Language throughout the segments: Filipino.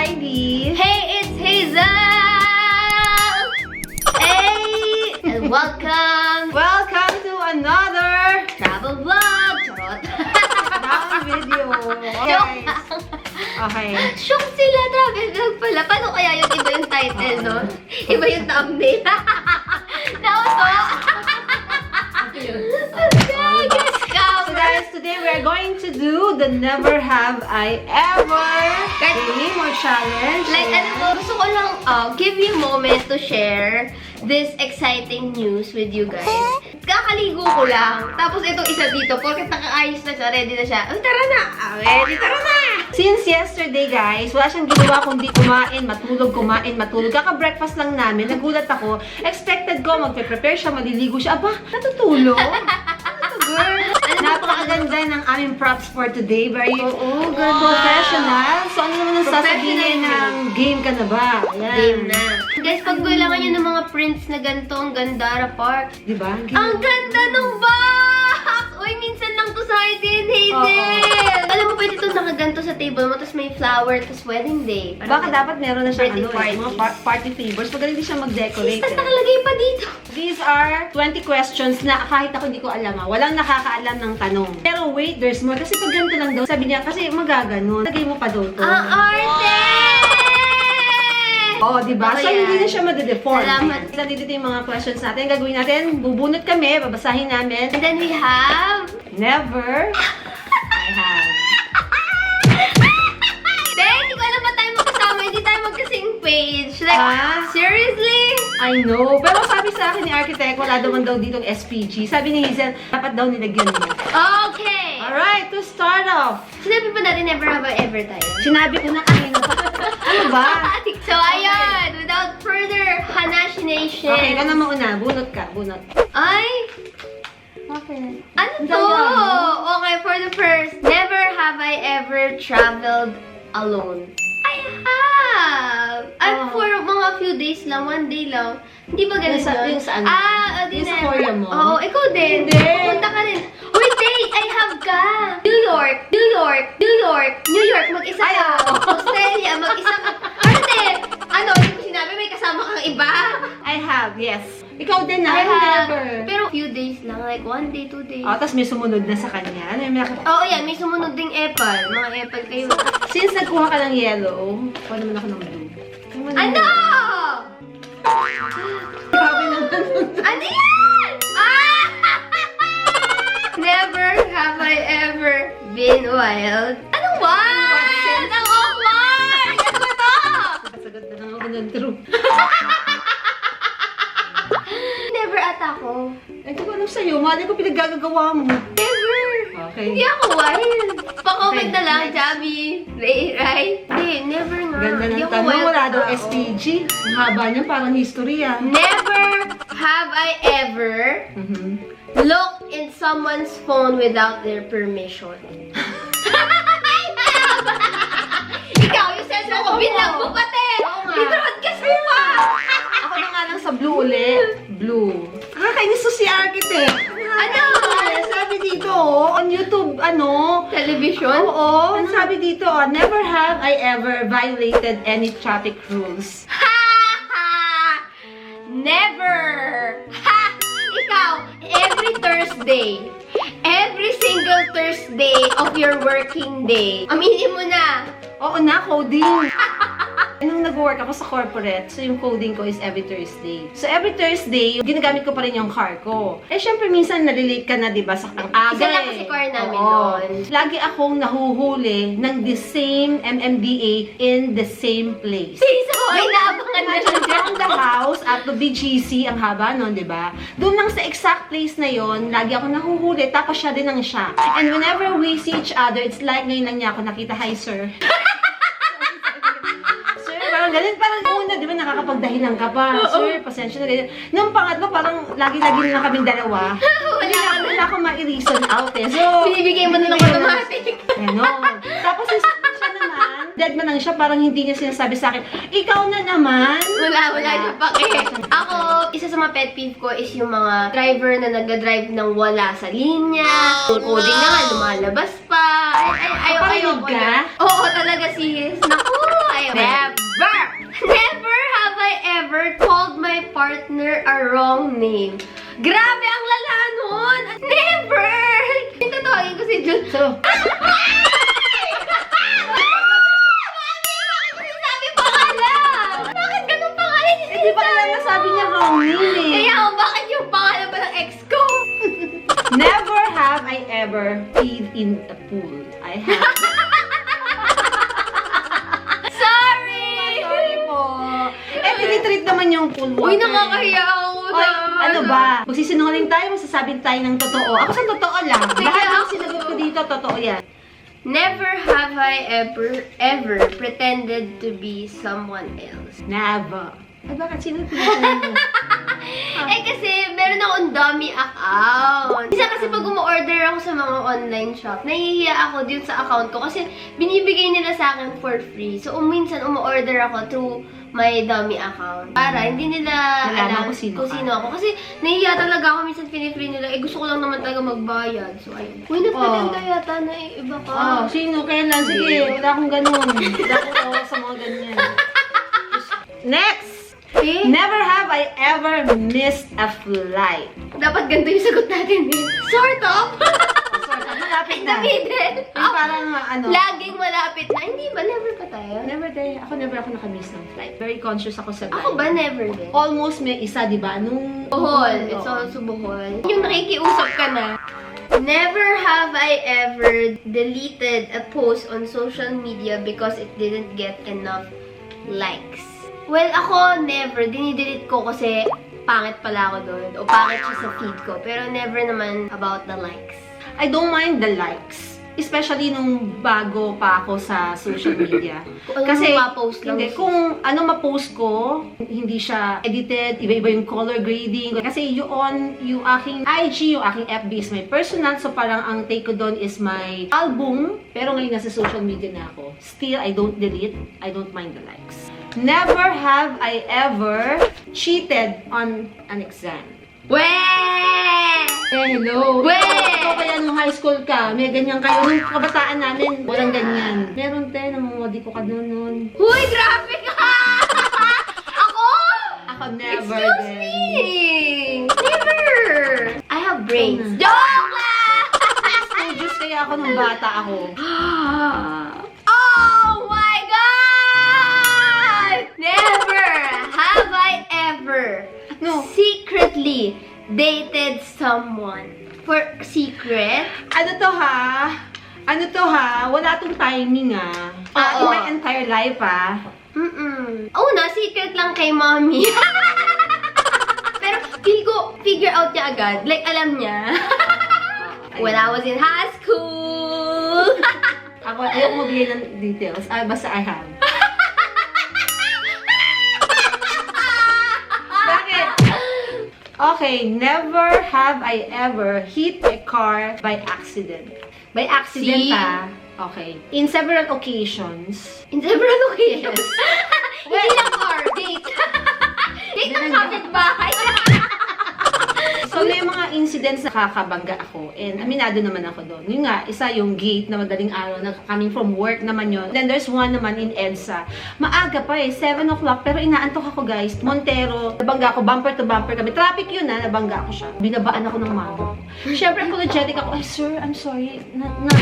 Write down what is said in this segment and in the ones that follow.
Heidi. Hey, it's Hazel! Hey! And welcome Welcome to another travel vlog! Charot! travel video. Guys. Okay. Shock sila, travel vlog pala. Paano kaya yung iba yung title, no? Iba yung thumbnail. Nauso! Okay, guys, So guys, today we're going to do the Never Have I Ever game or challenge. Like, ano po, gusto ko lang give you a moment to share this exciting news with you guys. Kakaligo ko lang. Tapos itong isa dito, porket nakaayos na siya, ready na siya. Tara na! Ready, tara na! Since yesterday guys, wala siyang ginawa kundi kumain, matulog. Kaka-breakfast lang namin, nagulat ako. Expected ko, magpe-prepare siya, maliligo siya. Aba, natutulog? Ano to, girl? Napakaganda ng aming props for today. Very professional. So, ano naman ang sasabihin ng game ka na ba? Ayan. Game na. Guys, pag kailangan nyo ng mga prints na ganito, ang Gandara Park. Diba? Ang ganda ng box! Uy, minsan lang to sa atin, Hazel! Alam mo, pwede itong nakaganto sa table mo, tapos may flower, tapos wedding day. Baka dapat meron na siyang Birthday mga party favors. Magaling din siya mag-decorate. Tapos nakalagay pa dito. These are 20 questions na kahit ako hindi ko alam. Walang nakakaalam ng tanong. Pero wait, there's more. Kasi pag ganito lang daw, sabi niya, kasi magaganon. Lagay mo pa daw to. Ang arte! Oo, diba? Okay, So, hindi yan. na siya made-deform. Salamat. Nandito yung mga questions natin. Gagawin natin, bubunot kami, babasahin namin. And then we have... Never I have. Hindi ko alam ba tayo magkasama, hindi tayo magkasing page. Like, seriously? I know. Pero sabi sa akin ni Architect, wala daw ditong SPG. Sabi ni Hazel, dapat daw nilagyan mo. Okay. Alright, to start off. Sinabi pa natin never have I ever tayo. Sinabi ko na kanina. Ano ba? So, ayan. Without further hanashination. Okay, ka na mauna. Bunot ka. Bunot. Ay! Okay. Ano to? Okay, for the first. Never have I ever traveled alone. I have! For mga few days lang, one day lang. Hindi ba ganun yun? Yung saan? Di yung sa never. Korea mo? Oo, ikaw din. Hindi. Pupunta ka rin. Wait, day! I have ka! New York! New York! New York! New York! Mag-isa ka! Australia! Mag-isa ka! Arte! Ano? Hindi ko sinabi, may kasama kang iba? I have, yes. Ikaw din na. I have. Never. Pero few days lang. Like, one day, 2 days. Tapos may sumunod na sa kanya. Ano yung Oo, yan. May sumunod ding apple. Mga apple kayo. Since nagkuha ka ng yellow, kuha naman ako ng blue. Ano? Grabe naman. Ano yan? Ah! Never have I ever been wild. Anong wild? Ang awkward! Ano ba to? Kasagot na lang ako ng true. Never at ako. Hindi ko alam sa'yo. Mali ko pinaggagawa mo. Never. Okay. Hindi ako wild. Pa-comment Okay, na lang, next. Javi. Right? Hindi, never nga. Ganda Hindi ng ako tanong. wild Wala daw tao. SPG. Ang haba niya, parang history ah. Never have I ever looked in someone's phone without their permission. Ikaw, yung cellphone ko, binlock mo pati! Oo nga. I-broadcast mo pa! Ako na nga lang sa blue ulit. Blue. Kakainis to si Architect. Ano? Sabi dito, on YouTube, Television? Oo, sabi dito, never have I ever violated any traffic rules. Ha! Ha! Never! Ha! Ikaw, every Thursday, every single Thursday of your working day, aminin mo na, Oo na, coding. Nung nag-work ako sa corporate, so yung coding ko is every Thursday. So every Thursday, ginagamit ko pa rin yung car ko. Eh syempre minsan nalilate ka na, 'di ba, sa ang aga. Isa lang kasi car namin Oo. noon. Lagi akong nahuhuli ng the same MMDA in the same place. so, ay naabangan na Imagine, siya. from the house at to BGC, ang haba nun, di ba? Doon lang sa exact place na yon, lagi ako nahuhuli, tapos siya din ang siya. And whenever we see each other, it's like ngayon lang niya ako nakita, hi sir. Sir, parang ganun, parang una, di ba, nakakapagdahilan ka pa. Sir, pasensya na ganyan. Nung pangatlo, parang lagi-lagi na lang kaming dalawa. Wala akong ma-reason out eh. So, Binibigay mo na lang automatic. ano. Tapos siya naman, dead man lang siya, parang hindi niya sinasabi sa akin, ikaw na naman. Wala siya pake. Ako, isa sa mga pet peeve ko is yung mga driver na nag-drive ng wala sa linya. Yung coding na nga, lumalabas pa. Ayoko Kaparinig ka? Oo, talaga sis. Naku! kayo. Never! Never have I ever called my partner a wrong name. Grabe, ang lala nun! Never! Tatawagin ko si Jun. So, Bakit ganun pangalan? hindi pa kaya nasabi niya wrong name eh. Kaya bakit yung pangalan ba ng ex ko? Never have I ever peed in a pool. I have. Sorry! Sorry po. Eh, tinitreat naman yung pool water. Uy, nakakahiya ako. Oy, ano ba? Magsisinungaling tayo, magsasabi tayo ng totoo. Ako sa totoo lang. Lahat ng sinagot ko dito, totoo yan. Never have I ever pretended to be someone else. Never. Ay, bakit sino pinatay mo? Eh kasi, meron akong dummy account. Isa kasi pag umu-order ako sa mga online shop, nahihiya ako dun sa account ko kasi binibigay nila sa akin for free. So, minsan umu-order ako through my dummy account. Para hindi nila Nalaman alam kung sino ka. ako. Kasi nahihiya talaga ako minsan pinifree nila. Eh, gusto ko lang naman talaga magbayad. So, ayun. Uy, napatanda yata na iba ka. Oh, sino? Kaya lang, sige, wala akong ganun. Wala akong tawa sa mga ganyan. Next! Eh? Never have I ever missed a flight. Dapat ganito yung sagot natin eh. Sort of. Sort of, malapit In the na. middle. Yung parang ano. Laging malapit na. Hindi ba? Never pa tayo? Never ako nakamiss ng flight. Very conscious ako sa Ako ba? Never din. Almost may isa, di ba? Nung Bohol. It's also Bohol. Yung nakikiusap ka na. Never have I ever deleted a post on social media because it didn't get enough likes. Well, ako never. Dinidelete ko kasi pangit pala ako doon. O pangit siya sa feed ko. Pero never naman about the likes. I don't mind the likes. Especially nung bago pa ako sa social media. Kung ano Kasi, ma-post lang. hindi, kung ano ma-post ko, hindi siya edited, iba-iba yung color grading. Kasi yung aking IG, yung aking FB is my personal. So parang ang take ko doon is my album. Pero ngayon nasa social media na ako. Still, I don't delete. I don't mind the likes. Never have I ever cheated on an exam. Weh! Hello. Weh! Ikaw kaya nung high school ka, may ganyan kayo. Nung kabataan namin, walang ganyan. Meron namumodi ko ka nun. Huy, grabe ka! Ako? Ako never Excuse din. me! Never! I have brains. Ano? Joke lang! Studios kaya ako nung bata ako. Oh my God! Never have I ever No. secretly dated someone. For secret? Ano to ha? Wala tong timing ah. Oo. In my entire life ah. Una, secret lang kay mommy. Pero feel ko, figure out niya agad. Like, alam niya. When I was in high school. Ako, ayaw mo bigay ng details. Basta I have. Bakit? Okay, never have I ever hit a car by accident. By accident See? Okay. In several occasions. In several occasions. Hindi lang car, date. Date ng kapitbahay. So, may mga incidents na kakabangga ako. And aminado naman ako doon. Yung nga, isa yung gate na madaling araw, na coming from work naman yon. Then there's one naman in EDSA. Maaga pa 7 o'clock, pero inaantok ako guys. Montero, nabangga ako, bumper to bumper kami. Traffic yun nabangga ako siya. Binabaan ako ng mama. Siyempre, apologetic ako. Ay, sir, I'm sorry.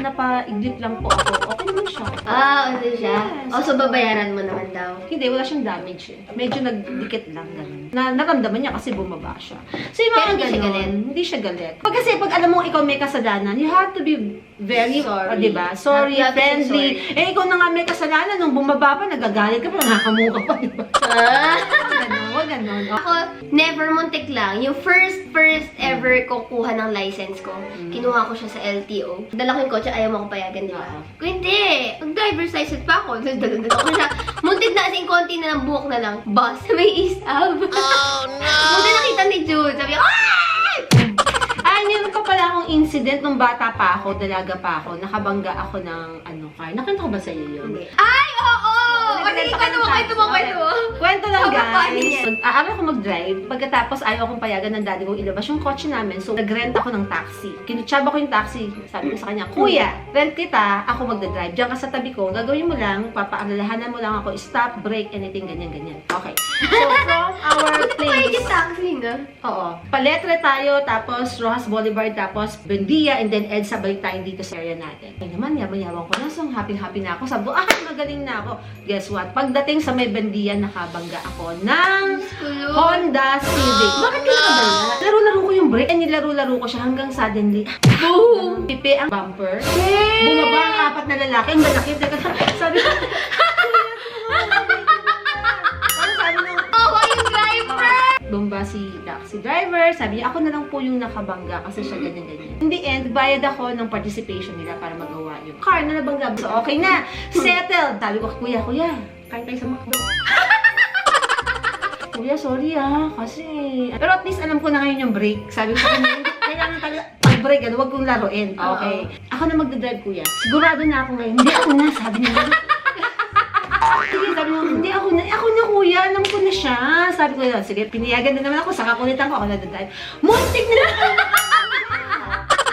Napa-ignite lang po ako. Okay naman siya. Ano siya? Yes. O, so babayaran mo naman daw. Hindi, wala siyang damage eh. Medyo nagdikit lang, ganun. Naramdaman niya kasi bumaba siya. So, yung mga Pero hindi siya ganun, galit? Hindi siya galit. Kasi pag alam mo ikaw may kasalanan, you have to be very, Sorry. diba? Sorry, You have to say friendly. sorry. Eh, ikaw na nga may kasalanan, nung bumaba pa, nagagalit ka pa, nakamuka pa, diba? Wag ganun. Ako, never muntik lang. Yung first ever ko kuha ng license ko, kinuha ko siya sa LTO. Dala ko yung kotse, ayaw mo akong payagan, di ba? Kung hindi, mag-driver's license pa ako. Dala ko siya. Muntik na kasing konti na ng buhok na lang. Bus, may isab. Oh, no! Buti nakita ni Jude. Sabi ko, ay! Meron pa pala akong incident nung bata pa ako, dalaga pa ako, nakabangga ako ng car. Nakita ko ba sa'yo yun? Ay, oo! sige, kwento mo. Kwento lang, Sobrang funny guys. yan. Aaral ko mag-drive. Pagkatapos, ayaw akong payagan ng daddy kong ilabas yung kotse namin. So, nag-rent ako ng taxi. Kinutsaba ko yung taxi. Sabi ko sa kanya, Kuya, rent kita, ako magdadrive. Diyan ka sa tabi ko, gagawin mo lang, papaalalahanan mo lang ako, stop, brake, anything, ganyan. Okay. So, from our place. Yung taxi na. Oo. Paletre tayo, tapos Rojas Boulevard, tapos Bendia, and then EDSA, balik tayo dito sa area natin. Ay naman, yaman-yaman ko na. So, happy-happy na ako. Sabi ko, magaling na ako. Guess what? Pagdating sa may Bendia, nakabangga ako ng Honda Civic. Bakit ka nakabangga? Laro-laro ko yung brake. Nilaro-laro ko siya hanggang suddenly, boom! Pipi ang bumper. Bumaba ang apat na lalaki. Ang lalaki. Sabi ko, bumba si taxi driver. Sabi niya, ako na lang po yung nakabangga kasi siya ganyan-ganyan. In the end, bayad ako ng participation nila para magawa yung car na nabangga. So, okay na. Settled. Sabi ko, kuya, kain tayo sa McDo. Kuya, sorry kasi... Pero at least alam ko na ngayon yung brake. Sabi ko, kailangan talaga pag-brake, huwag kong laruin. Okay. Ako na magdadrive, kuya. Sigurado na ako ngayon. Hindi ako na, sabi niya. Sige, sabi niya, hindi ako na kuya, alam ko na siya. Sabi ko, sige, piniyagan na naman ako, saka kulitan ko, ako na-drive. Muntik na lang!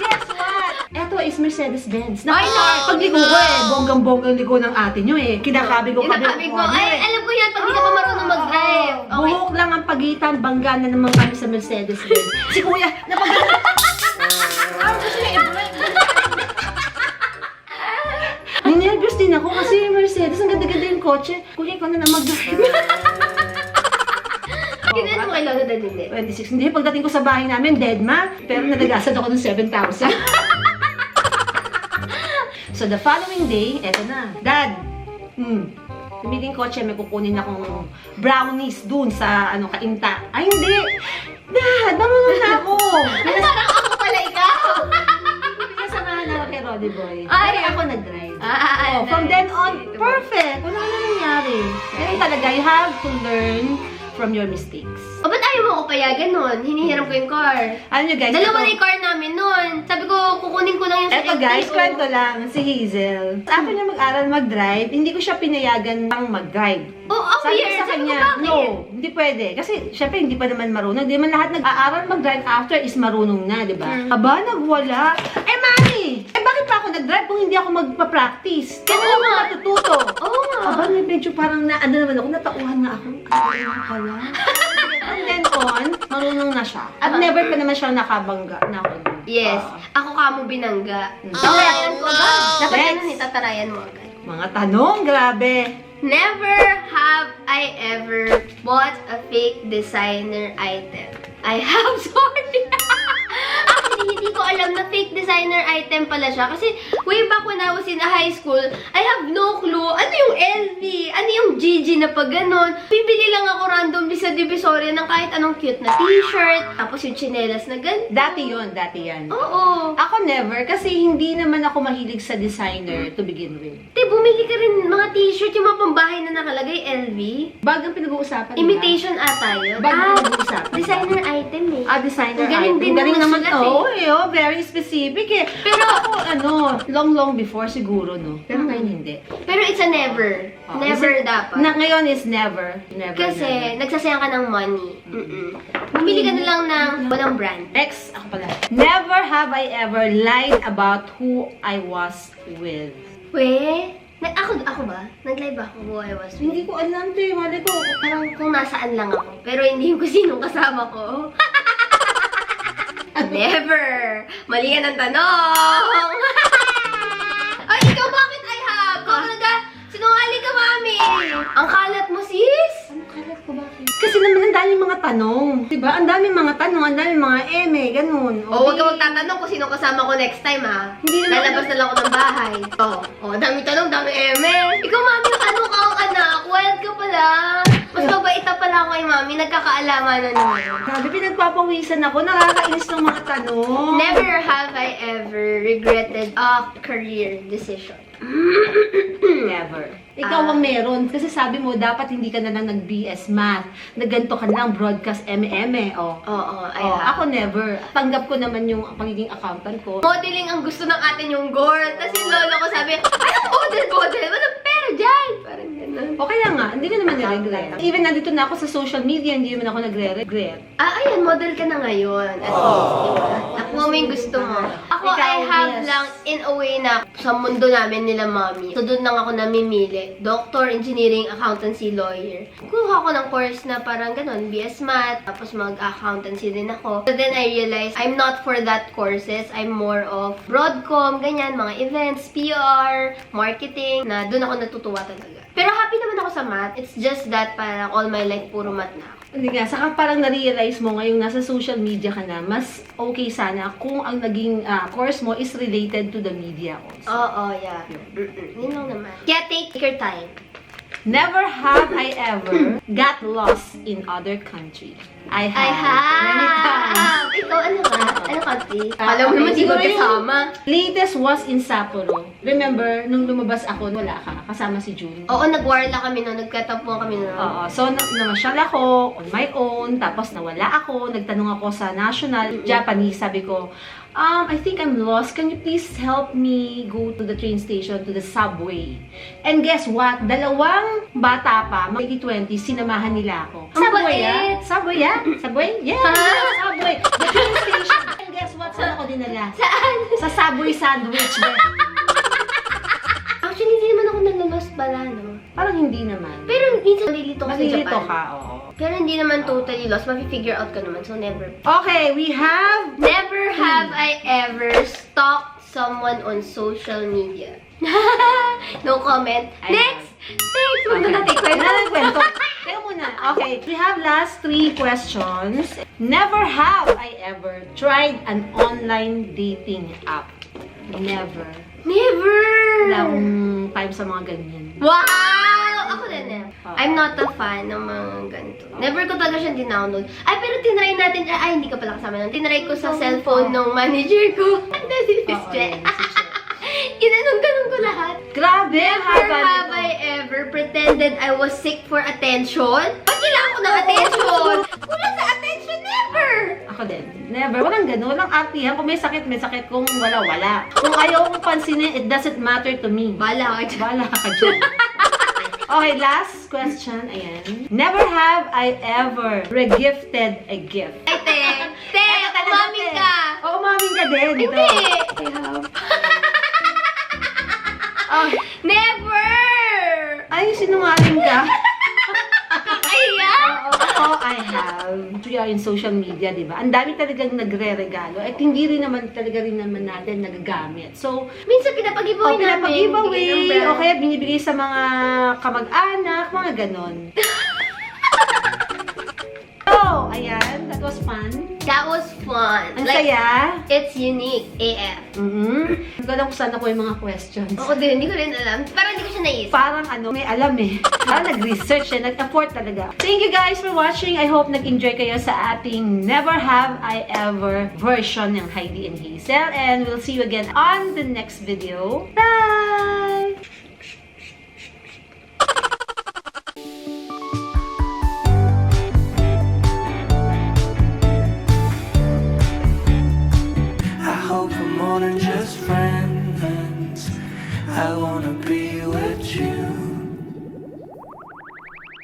Guess what? Eto is Mercedes-Benz. Ay, no! Pagligo ko bonggang-bonggang ligo ng ate nyo Kinakabig ko Kinakabig mo. Ay, alam ko yan, pag di ka pa marunong mag-drive. Okay. Buhok lang ang pagitan, bangga na naman kami sa Mercedes-Benz. Si kuya, napagano. Gusto niya i-break. Ninervous din ako kasi yung Mercedes, ang ganda-ganda yung kotse. Kuya, ikaw na mag-drive. Kinuha mo kay Lolo Dad, hindi? 26. Hindi, pagdating ko sa bahay namin, dead ma. Pero nalagasad ako ng 7,000. So, the following day, eto na. Dad, tumiting kotse, may kukunin akong brownies dun sa, kainta. Ay, hindi! Dad, marunong na ako! Parang ako pala ikaw! Pinasamahan ako kay Roddy Boy. Ay, Pero ako nag-drive. From nice. then on, perfect! Wala na nangyari. Ganun talaga, you have to learn from your mistakes. O, ba't ayaw mo ako payagan nun? Hinihiram ko yung car. Alam nyo guys, Dalawa na yung car namin nun. Sabi ko, kukunin ko lang yung sa eto guys, LTO. kwento lang, si Hazel. After niya mag-aral mag-drive, hindi ko siya pinayagan pang mag-drive. Oh, Sabi ko weird. sa Sabi ko, kanya, bakit? no, hindi pwede. Kasi, syempre, hindi pa naman marunong. Hindi man lahat nag-aaral mag-drive after is marunong na, di ba? Aba, nagwala. Mami! Bakit pa ako nag-drive kung hindi ako magpa-practice? Kailan ako matututo? Oo nga. Aba, medyo parang naman ako, natauhan nga ako. Pala. And then on, marunong na siya. At never pa naman siya nakabangga na ako. Yes. Ako kamo binangga. Okay. Tatarayan ko agad. Dapat Next. ganun tatarayan mo agad. Mga tanong, grabe. Never have I ever bought a fake designer item. I have, sorry. Actually, hindi ko alam na fake designer item pala siya. Kasi way back when I was in high school, I have no clue. Ano yung LV? Ano yung GG na pag ganon? Bibili lang ako randomly sa Divisoria ng kahit anong cute na t-shirt. Tapos yung chinelas na ganito. Dati yan. Oo. Ako never, kasi hindi naman ako mahilig sa designer to begin with. Bumili ka rin mga t-shirt, yung mga pambahay na nakalagay, LV. Bag ang pinag-uusapan. Imitation ata yun. Bag ang pinag-uusapan. Designer item eh. Designer Ang galing item. din Galing naman naman sulat to. Very specific eh. Pero ako, long before siguro, no? Pero ngayon hindi. Pero it's a never. Oh, Never dapat. Ngayon is never. Never. Kasi, nagsasayang ka ng money. Bumili ka na lang ng walang brand. Next, ako pala. Never have I ever lied about who I was with. Ako ba? Nag-live ako who I was with. Hindi ko alam, te. Mali ko. Parang kung nasaan lang ako. Pero hindi ko sinong kasama ko. Never! Mali ka ng tanong! Ay, ikaw bakit I have? Kung talaga, sinungaling ka, mami! Ang kalat mo, sis! Anong kalat ko bakit? Kasi naman ang daming mga tanong. Diba? Ang daming mga tanong, ang daming mga ganun. Huwag ka magtatanong kung sino kasama ko next time, ha? Hindi naman. Lalabas na lang ako ng bahay. Dami tanong, dami Ikaw, mami, ano ka ang anak? Wild ka pala. Mas mabait pala ako kay mami. Nagkakaalaman na naman. Grabe, pinagpapawisan ako. Nakakainis ng mga tanong. Never have I ever regretted a career decision. Never. Ikaw ang meron. Kasi sabi mo, dapat hindi ka na lang nag-BS math. Nagganto ka na lang broadcast MME. Oo, I have. Ako never. Tanggap ko naman yung pagiging accountant ko. Modeling ang gusto ng atin yung gore. Tapos yung lolo ko sabi, anong model? Walang pera dyan! Parang gano'n. O kaya nagre-regret. Even nandito na ako sa social media, hindi naman ako nagre-regret. Ayan, model ka na ngayon. At least, diba? Nakuha mo yung gusto mo. Ako, Ikaw, I have yes. lang, in a way na, sa mundo namin nila mami. So, doon lang ako namimili. Doctor, engineering, accountancy, lawyer. Kuha ko ng course na parang ganun, BS Math, tapos mag-accountancy din ako. So, then I realized, I'm not for that courses. I'm more of broadcom, ganyan, mga events, PR, marketing, na doon ako natutuwa talaga. Pero happy naman ako sa math. It's just that parang all my life, puro math na ako. Hindi nga, saka parang na-realize mo ngayong nasa social media ka na, mas okay sana kung ang naging course mo is related to the media also. Oo, yeah. Yun lang naman. Kaya take your time. Never have I ever got lost in other country. I have. Many times. Ikaw, ano ka? Ano country? Alam mo naman, di siguro ba kasama? Latest was in Sapporo. Remember, nung lumabas ako, wala ka. Kasama si June. Oo, nagwarla kami noon. Nagkatampuan kami noon. Oo. So, namasyal ako on my own. Tapos, nawala ako. Nagtanong ako sa national Japanese. Sabi ko, I think I'm lost. Can you please help me go to the train station, to the subway? And guess what? Dalawang bata pa, mga 20, sinamahan nila ako. Ang Subway, bait! Subway, Subway? Yeah, subway. The train station. And guess what? Saan ako dinala? Saan? Sa Subway sandwich. Actually, hindi naman ako nalalost pala, no? Parang hindi naman. Pero minsan malilito ka sa Malilito Japan. ka, oo. Pero hindi naman totally lost. Mapi-figure out ka naman. So, never. Okay, we have... Never have I ever stalked someone on social media. No comment. I Next! Next! Huwag na natin kwento. Kwento. Teka muna. Okay, we have last 3 questions. Never have I ever tried an online dating app. Never. Never! Wala akong time sa mga ganyan. Wow! Ako din eh. Oo. I'm not a fan ng mga ganito. Never ko talaga siyang dinownload. Ay, pero tinry natin. Ay, hindi ka pala kasama nun. Tinry ko sa cellphone ng manager ko. Ang dali si Oo, Jen. yun, si Jen. Ginanong-ganong ko lahat. Grabe! Never have I ever pretended I was sick for attention. Ba't kailangan ko ng attention? Kulang sa attention, never! Ako din. Never. Walang ganun. Walang artihan. Kung may sakit, may sakit. Kung wala, wala. Kung ayaw kong pansinin, it doesn't matter to me. Bala ka dyan. Bala ka dyan. Okay, last question. Ayan. Never have I ever regifted a gift. Ay, te. Te, umaming ka. Oo, umaming ka din. Hindi. Ito. I have. Oh, Never! ay, sinungaling ka. Kakaya? Oo, I have. We are in social media, di ba? Ang dami talagang nagre-regalo. At hindi rin naman natin nagagamit. So, Minsan pinapag-giveaway namin. pinapag-giveaway. Bigay ng brand. O kaya binibigay sa mga kamag-anak, mga ganon. So, ayan. That was fun. That was fun. Ang saya. It's unique. AF. Hindi ko alam kung saan ako yung mga questions. Ako din, hindi ko rin alam. Parang hindi ko siya naisip. Parang may alam eh. Parang nag-research eh. Nag-effort talaga. Thank you guys for watching. I hope nag-enjoy kayo sa ating Never Have I Ever version ng Heidi and Hazel. And we'll see you again on the next video. Bye! I hope we're more than just friends. I wanna be with you.